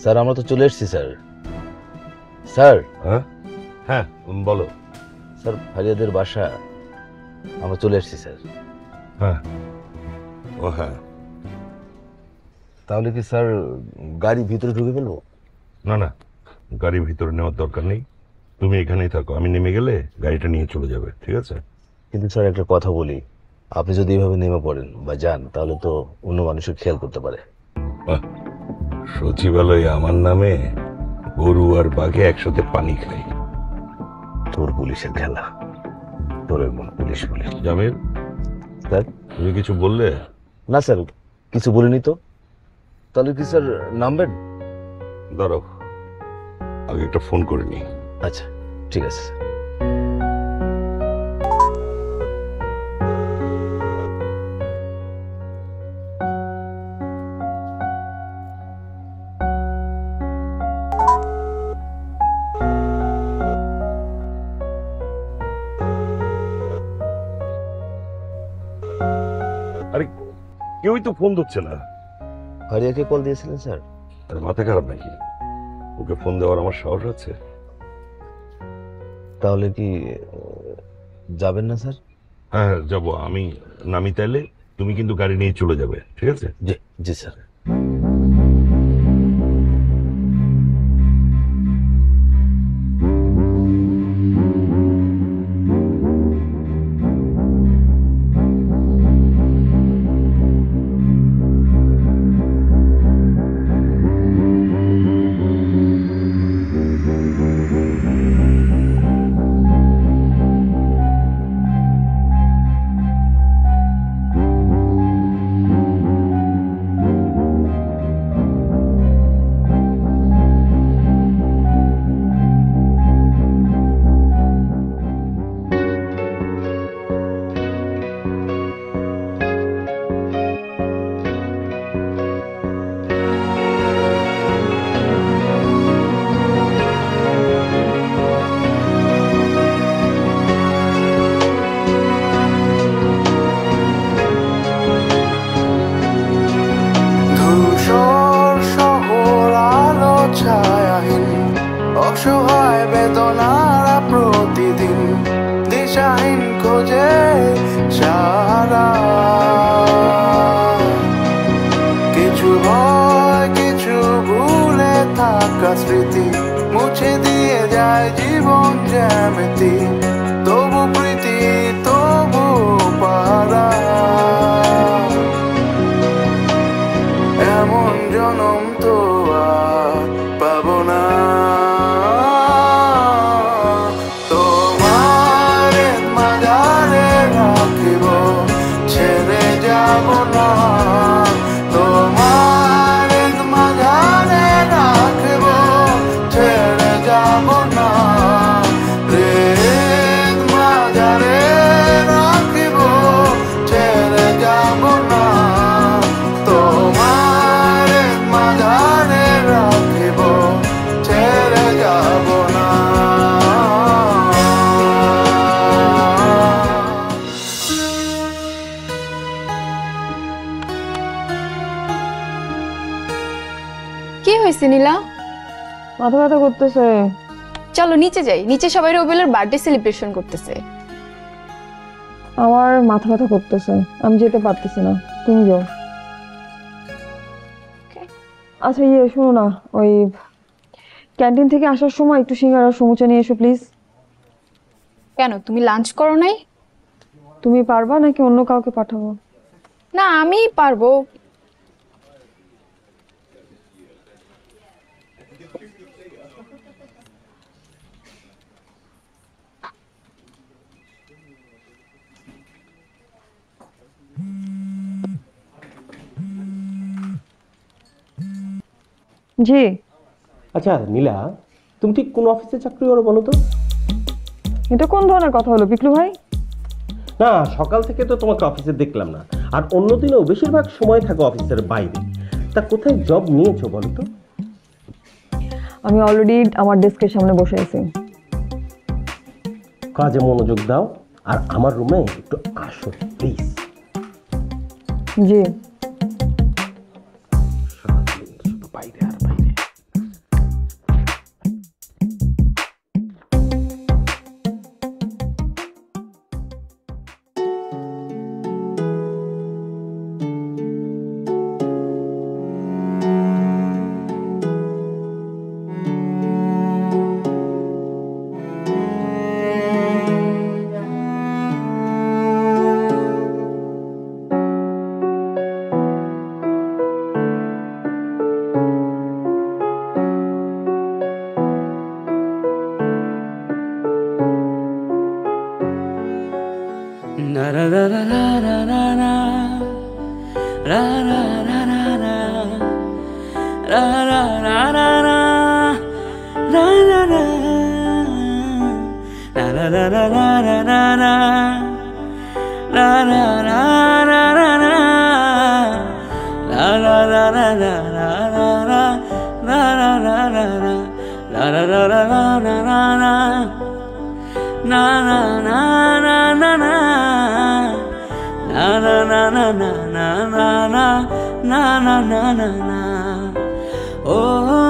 Sir আমরা তো চলে এসেছি স্যার। স্যার হ্যাঁ হ্যাঁ বলো। স্যার ফারিয়াদের বাসা আমরা চলে এসেছি স্যার। হ্যাঁ ও হ্যাঁ, তাহলে কি স্যার গাড়ি ভিতরে ঢুকে ফেলবো? না না, গাড়ি ভিতরে নেওয়ার দরকার নেই, তুমি এখানেই থাকো, আমি নেমে গেলে গাড়িটা নিয়ে চলে যাবে, ঠিক আছে? কিন্তু স্যার একটা কথা বলি, আপনি যদি এভাবে নেমে পড়েন বা যান তাহলে তো অন্য মানুষের খেয়াল করতে পারে। সচিবালয়ে আমার নামে গরু আর বাঘে একসাথে পানি খাই। তোর পুলিশের খেলা, তোর মন পুলিশ পুলিশ। জামিল স্যার তুমি কিছু বললে? না স্যার কিছু বলিনি তো। তাহলে কি স্যার নামবেন? দাঁড়াও, আগে একটা ফোন করে নি। আচ্ছা ঠিক আছে স্যার। আরে কেউই তো ফোন ধরছে না। ফারিয়াকে কল দিয়েছিলেন স্যার? আরে মাথা খারাপ নাকি? ওকে ফোন দেওয়ার আমার সাহস আছে? তাহলে কি যাবেন না স্যার? হ্যাঁ যাবো, আমি নামি তাইলে তুমি কিন্তু গাড়ি নিয়ে চলে যাবে, ঠিক আছে? জি জি স্যার। অসহায় বেদনারা প্রতিদিন দিশাহীন খোঁজে সারা। কিছু ভয় কিছু ভুলে থাকা স্মৃতি মুছে দিয়ে যায় জীবন জ্যামিতি। তবু প্রীতি তবু পারা, এমন জনম তো আর পাবো না। কি হয়েছে নীলা? মাথা ব্যথা করতেছে। চলো নিচে যাই, নিচে সবাই রবিলের বার্থডে সেলিব্রেশন করতেছে। আমার মাথা ব্যথা করতেছে, আমি যেতে পারতেছি না, তুমি যাও। আচ্ছা শোনো না, ওই ক্যান্টিন থেকে আসার সময় একটু সিঙ্গারা সমুচা নিয়ে এসো প্লিজ। কেন তুমি লাঞ্চ করো নাই? তুমি পারবা নাকি অন্য কাউকে পাঠাবো? না আমিই পারবো। জি। আচ্ছা নীলা, তুমি ঠিক কোন অফিসে চাকরি করো বলো তো? এটা কোন ধরনের কথা হলো পিকলু ভাই? না সকাল থেকে তো তোমাকে অফিসে দেখলাম না, আর অন্যদিনও বেশিরভাগ সময় থাকো অফিসের বাইরে। তা কোথায় জব নিয়েছো বলো তো? আমি অলরেডি আমার ডেস্কের সামনে বসে আছি। কাজে মনোযোগ দাও আর আমার রুমে একটু আসো প্লিজ। জি। বাইরে আর বাইরে। Oh